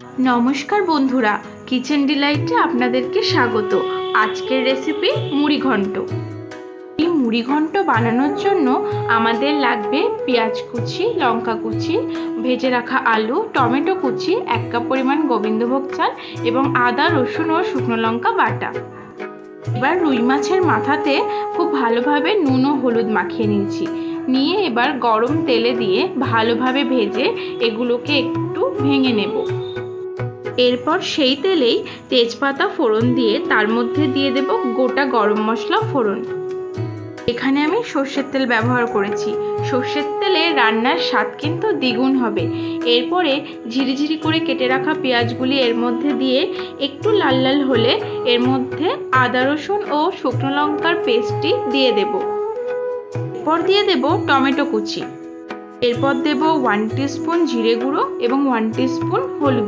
নমস্কার বন্ধুরা, কিচেন ডিলাইটে আপনাদেরকে স্বাগত। আজকের রেসিপি মুড়ি ঘন্ট। এই মুড়ি ঘন্ট বানানোর জন্য আমাদের লাগবে পেঁয়াজ কুচি, লঙ্কা কুচি, ভেজে রাখা আলু, টমেটো কুচি, 1 কাপ পরিমাণ গোবিন্দভোগ চাল এবং আদা, রসুন ও শুকনো লঙ্কা বাটা। এবার রুই মাছের মাথাতে খুব ভালোভাবে নুন ও হলুদ মাখিয়ে নিয়েছি। নিয়ে এবার গরম তেলে দিয়ে ভালোভাবে ভেজে এগুলোকে একটু ভেঙে নেব। এরপর সেই তেলেই তেজপাতা ফোড়ন দিয়ে তার মধ্যে দিয়ে দেব গোটা গরম মশলা ফোড়ন। এখানে আমি সর্ষের তেল ব্যবহার করেছি। সর্ষের তেলে রান্নার স্বাদ কিন্তু দ্বিগুণ হবে। এরপরে ঝিরিঝিরি করে কেটে রাখা পেঁয়াজগুলি এর মধ্যে দিয়ে একটু লাল লাল হলে এর মধ্যে আদা, রসুন ও শুকনো লঙ্কার পেস্টটি দিয়ে দেব। এরপর দিয়ে দেব টমেটো কুচি। এরপর দেব 1 টিস্পুন জিরে গুঁড়ো এবং 1 টিস্পুন হলুদ।